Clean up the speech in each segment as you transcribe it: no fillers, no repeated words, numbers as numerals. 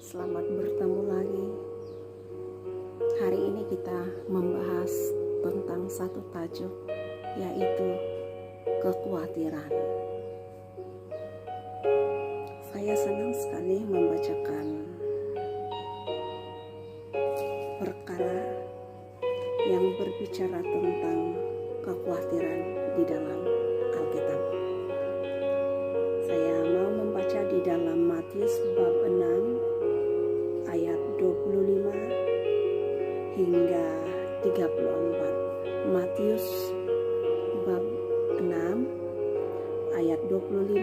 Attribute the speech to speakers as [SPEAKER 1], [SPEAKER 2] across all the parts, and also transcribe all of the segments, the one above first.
[SPEAKER 1] Selamat bertemu lagi. Hari ini kita membahas tentang satu tajuk, yaitu kekhawatiran. Saya senang sekali membacakan perkara yang berbicara tentang kekhawatiran di dalam Alkitab. Saya mau membaca di dalam Matius bab 6 ayat 25 hingga 34. Matius bab 6 ayat 25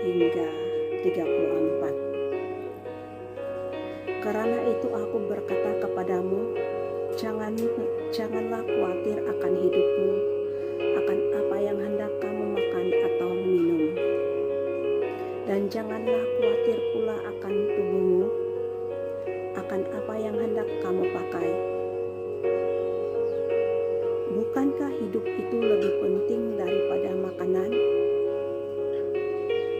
[SPEAKER 1] hingga 34. Karena itu aku berkata kepadamu, janganlah khawatir akan hidupmu, akan apa yang hendak kamu makan atau minum. Dan janganlah khawatir pula akan tubuhmu, akan apa yang hendak kamu pakai. Bukankah hidup itu lebih penting daripada makanan,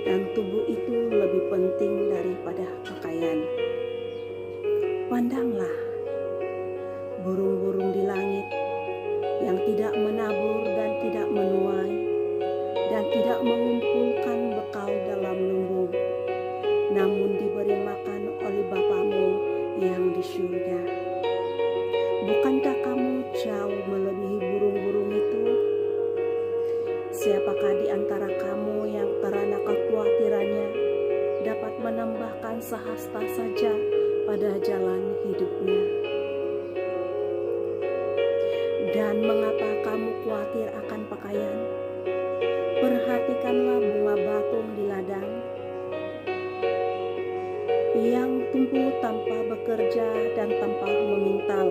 [SPEAKER 1] dan tubuh itu lebih penting daripada pakaian? Pandanglah burung-burung di langit yang tidak menabur dan tidak menuai dan tidak mengumpulkan bekal dalam lumbung, namun diberi makan oleh Bapamu yang di surga. Bukankah kamu jauh melebihi burung-burung itu? Siapakah di antara kamu yang karena kekhawatirannya dapat menambahkan sehasta saja pada jalan hidupnya? Dan mengapa kamu khawatir akan pakaian? Perhatikanlah bunga bakung di ladang, yang tumbuh tanpa bekerja dan tanpa memintal.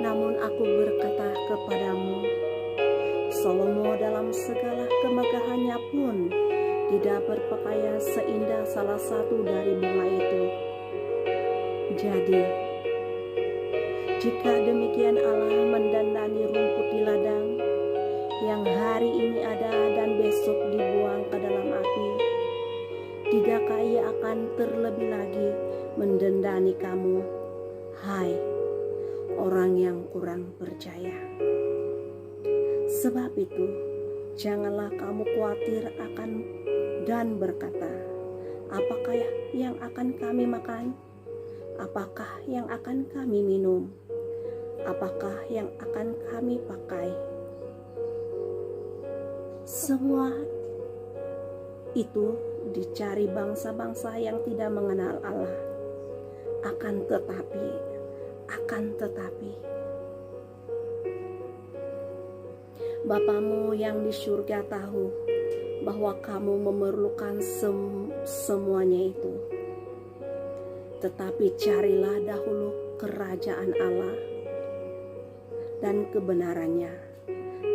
[SPEAKER 1] Namun aku berkata kepadamu, Salomo dalam segala kemegahannya pun tidak berpakaian seindah salah satu dari bunga itu. Jadi, jika demikian Allah mendandani rumput di ladang, yang hari ini ada dan besok dibuang ke dalam api, tidakkah Ia akan terlebih lagi mendandani kamu, hai orang yang kurang percaya? Sebab itu, janganlah kamu khawatir akan dan berkata, apakah yang akan kami makan? Apakah yang akan kami minum? Apakah yang akan kami pakai? Semua itu dicari bangsa-bangsa yang tidak mengenal Allah. Akan tetapi Bapamu yang di surga tahu bahwa kamu memerlukan semuanya itu. Tetapi carilah dahulu kerajaan Allah dan kebenarannya,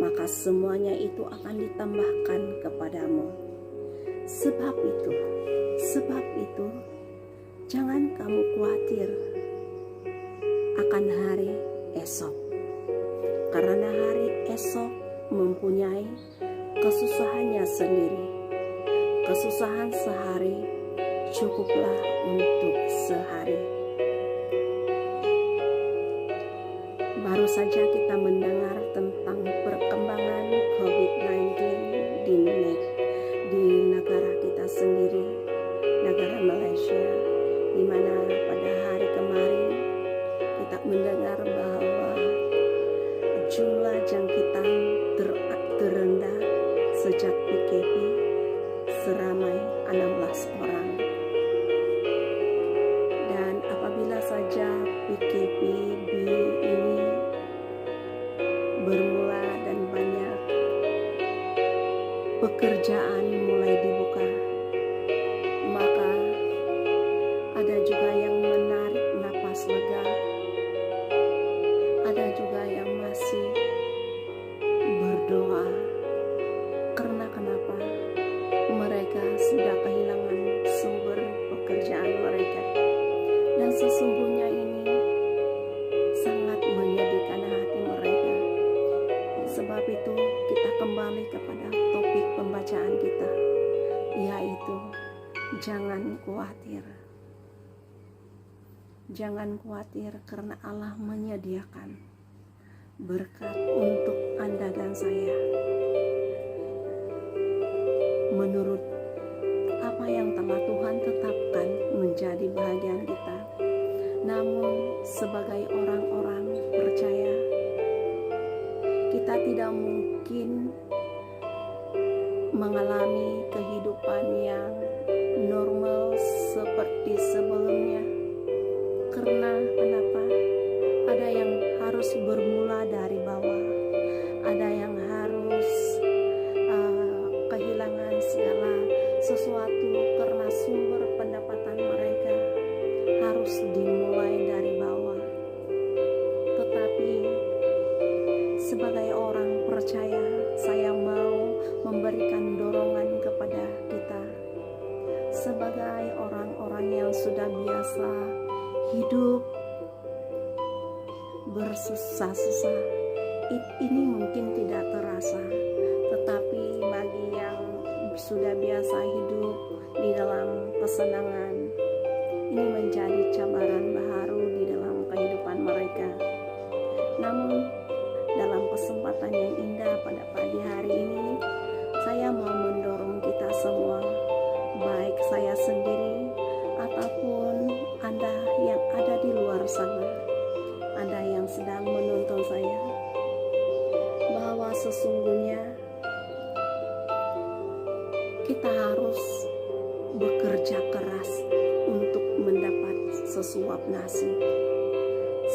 [SPEAKER 1] maka semuanya itu akan ditambahkan kepadamu. Sebab itu, jangan kamu khawatir akan hari esok, karena hari esok mempunyai kesusahannya sendiri. Kesusahan sehari cukuplah untuk sehari. Baru saja kita mendengar tentang perkembangan COVID-19 di negara kita sendiri, negara Malaysia, di mana pada hari kemarin kita mendengar bahwa jumlah jangkitan terendah sejak PKP seramai 16 orang. Dan apabila saja PKP ini bermula dan banyak pekerjaan mulai dibuka, maka ada juga yang menarik napas lega, ada juga yang masih berdoa. Karena kenapa? Mereka sudah kehilangan sumber pekerjaan mereka. Dan sesungguhnya ini sangat menyedihkan hati mereka. Sebab itu kita kembali kepada topik pembacaan kita, yaitu jangan khawatir. Jangan khawatir karena Allah menyediakan berkat untuk Anda dan saya. Menurut apa yang telah Tuhan tetapkan menjadi bahagian kita. Namun sebagai orang-orang percaya, kita tidak mungkin mengalami kehidupan yang normal seperti sebelumnya. Karena kenapa? Ada yang harus bermula dari bawah, ada yang harus kehilangan segala sesuatu karena sumber pendapatan mereka harus dimulai dari bawah. Tetapi sebagai orang percaya, saya mau memberikan dorongan kepada kita sebagai orang-orang yang sudah biasa hidup bersusah-susah. Ini mungkin tidak terasa, tetapi bagi yang sudah biasa hidup di dalam kesenangan, ini menjadi cabaran baru di dalam kehidupan mereka. Namun dalam kesempatan yang indah pada pagi hari ini, saya mau mendorong kita semua, baik saya sendiri ataupun Anda yang ada di luar sana, Anda yang sedang menonton saya, bahwa sesungguhnya kita harus bekerja keras untuk mendapat sesuap nasi,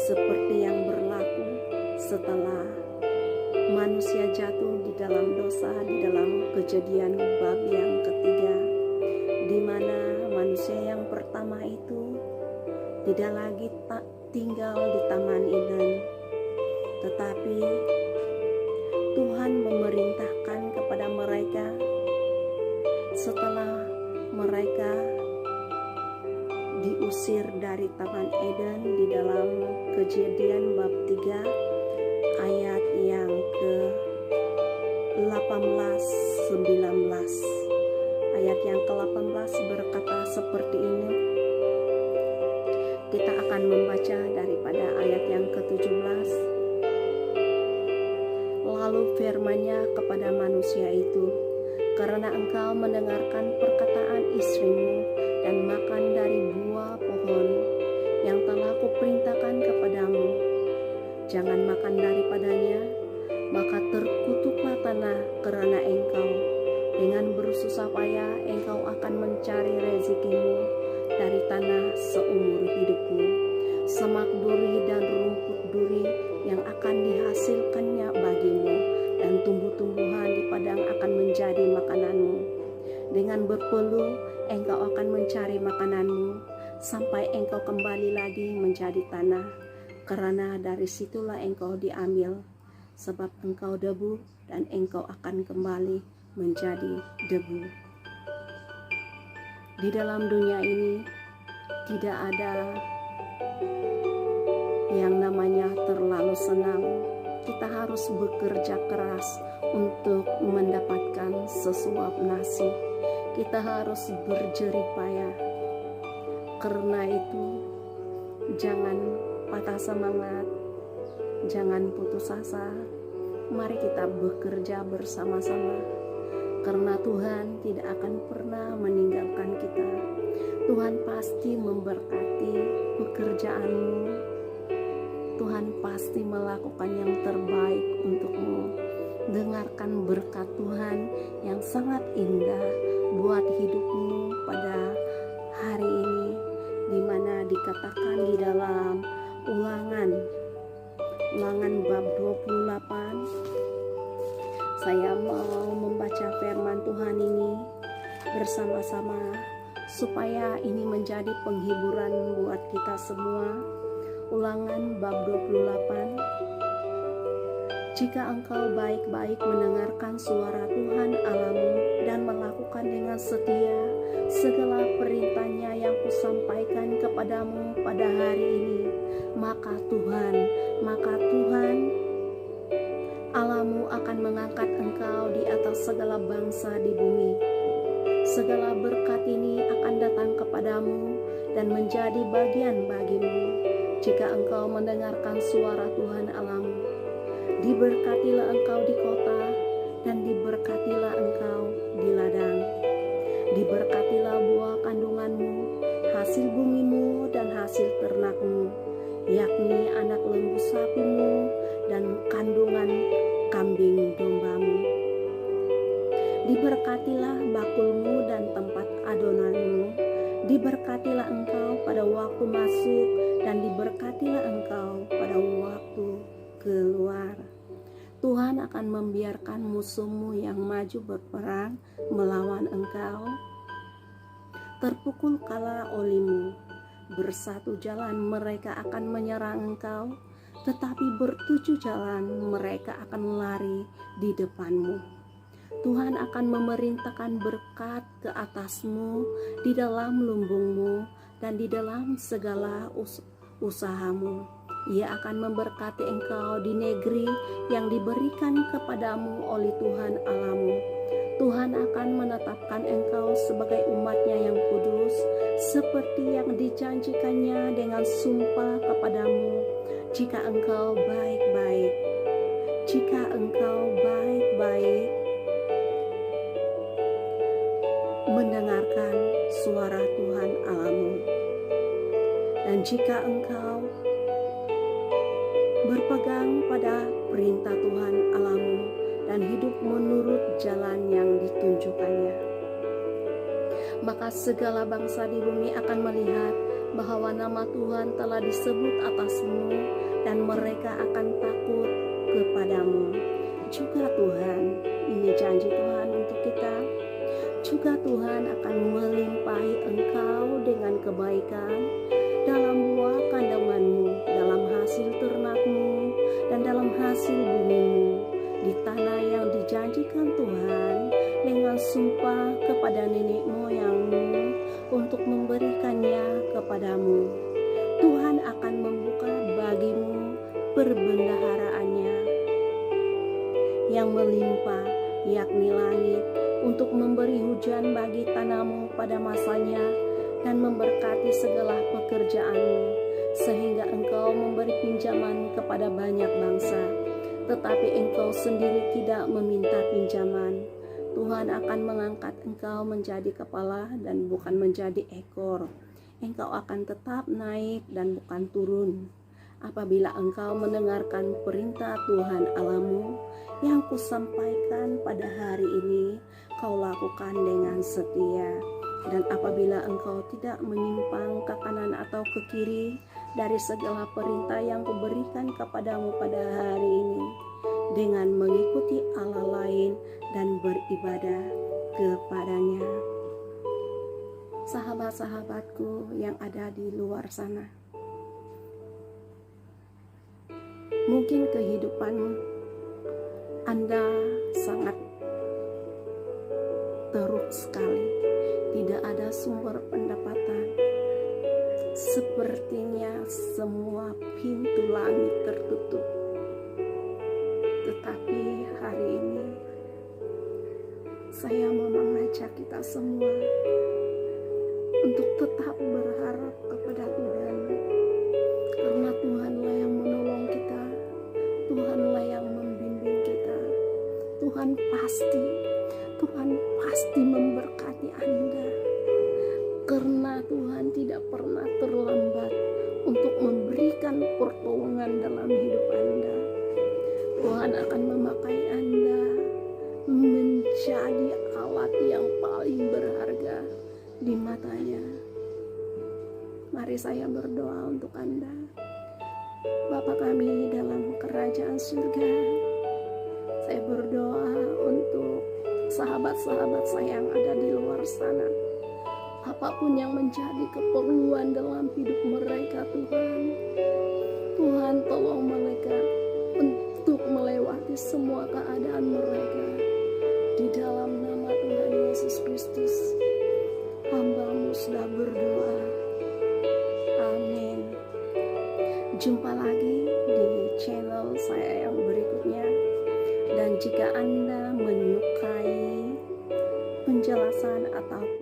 [SPEAKER 1] seperti yang berlaku setelah manusia jatuh di dalam dosa di dalam Kejadian bab yang ketiga, di mana manusia yang pertama itu tidak lagi tinggal di Taman Eden, tetapi Tuhan memerintahkan kepada mereka setelah mereka diusir dari Taman Eden di dalam Kejadian bab 3 ayat yang ke-18-19. Ayat yang ke-18 berkata seperti ini. Kita akan membaca daripada ayat yang ke-17. Lalu firman-Nya kepada manusia itu, karena engkau mendengarkan perkataan istrimu dan makan dari buah pohon yang telah kuperintahkan kepadamu, jangan makan daripadanya, maka terkutuklah tanah karena engkau. Dengan bersusah payah engkau akan mencari rezekimu dari tanah seumur hidupmu. Semak duri dan rumput duri yang akan dihasilkannya bagimu, dan tumbuh-tumbuhan di padang akan menjadi makananmu. Dengan berpeluh engkau akan mencari makananmu, sampai engkau kembali lagi menjadi tanah, karena dari situlah engkau diambil, sebab engkau debu dan engkau akan kembali menjadi debu. Di dalam dunia ini tidak ada yang namanya terlalu senang. Kita harus bekerja keras untuk mendapatkan sesuap nasi. Kita harus berjerih payah. Karena itu, jangan patah semangat, jangan putus asa. Mari kita bekerja bersama-sama, karena Tuhan tidak akan pernah meninggalkan kita. Tuhan pasti memberkati pekerjaanmu. Tuhan pasti melakukan yang terbaik untukmu. Dengarkan berkat Tuhan yang sangat indah buat hidupmu pada hari ini, di mana dikatakan di dalam Ulangan bab 28. Saya mau membaca firman Tuhan ini bersama-sama supaya ini menjadi penghiburan buat kita semua. Ulangan bab 28. Jika engkau baik-baik mendengarkan suara Tuhan Allahmu dan melakukan dengan setia segala perintahnya yang kusampaikan kepadamu pada hari ini, maka Tuhan Allahmu akan mengangkat engkau di atas segala bangsa di bumi, segala berkat ini akan datang kepadamu dan menjadi bagian bagimu jika engkau mendengarkan suara Tuhan Allahmu. Diberkatilah engkau di kota dan diberkatilah engkau di ladang. Diberkatilah buah kandunganmu, hasil bumimu dan hasil ternakmu, yakni anak lembu sapimu dan kandungan kambing dombamu. Diberkatilah bakulmu dan tempat adonanmu. Diberkatilah engkau pada waktu masuk dan diberkatilah engkau pada waktu keluar. Tuhan akan membiarkan musuhmu yang maju berperang melawan engkau terpukul kala olehmu. Bersatu jalan mereka akan menyerang engkau, tetapi bertujuh jalan mereka akan lari di depanmu. Tuhan akan memerintahkan berkat ke atasmu di dalam lumbungmu dan di dalam segala usahamu. Ia akan memberkati engkau di negeri yang diberikan kepadamu oleh Tuhan Allahmu. Tuhan akan menetapkan engkau sebagai umat-Nya yang kudus, seperti yang dijanjikannya dengan sumpah kepadamu, jika engkau baik-baik. Jika engkau baik-baik mendengarkan suara Tuhan Allahmu, dan jika engkau berpegang pada perintah Tuhan Allahmu dan hidup menurut jalan yang ditunjukkannya, maka segala bangsa di bumi akan melihat bahwa nama Tuhan telah disebut atasmu dan mereka akan takut kepadamu. Juga Tuhan, ini janji Tuhan untuk kita, juga Tuhan akan melimpahi engkau dengan kebaikan dalam buah kandunganmu, dalam hasil ternakmu, dan dalam hasil bumimu di tanah yang dijanjikan Tuhan dengan sumpah kepada nenek moyangmu untuk memberikannya kepadamu. Tuhan akan membuka bagimu perbendaharaannya yang melimpah, yakni langit, untuk memberi hujan bagi tanahmu pada masanya dan memberkati segala pekerjaanmu, sehingga engkau memberi pinjaman kepada banyak bangsa, tetapi engkau sendiri tidak meminta pinjaman. Tuhan akan mengangkat engkau menjadi kepala dan bukan menjadi ekor. Engkau akan tetap naik dan bukan turun. Apabila engkau mendengarkan perintah Tuhan Allahmu yang kusampaikan pada hari ini, kau lakukan dengan setia. Dan apabila engkau tidak menyimpang ke kanan atau ke kiri dari segala perintah yang kuberikan kepadamu pada hari ini, dengan mengikuti Allah lain dan beribadah kepadanya. Sahabat-sahabatku yang ada di luar sana, mungkin kehidupan Anda sangat teruk sekali, tidak ada sumber pendapatan, sepertinya semua pintu langit tertutup. Tetapi hari ini saya mau mengajak kita semua untuk tetap berharap kepada Tuhan, karena Tuhanlah yang menolong kita, Tuhanlah yang membimbing kita. Tuhan pasti memberkati Anda, karena Tuhan tidak pernah terlambat untuk memberikan pertolongan dalam hidup Anda. Tuhan akan memakai Anda menjadi alat yang paling berharga di matanya. Mari saya berdoa untuk Anda. Bapa kami dalam kerajaan surga, saya berdoa untuk sahabat-sahabat saya yang ada di luar sana. Apapun yang menjadi keperluan dalam hidup mereka, Tuhan tolong mereka untuk melewati semua keadaan mereka. Di dalam nama Tuhan Yesus Kristus, hamba-Mu sudah berdoa. Amin. Jumpa lagi di channel saya yang berikutnya. Dan jika Anda menyukai penjelasan atau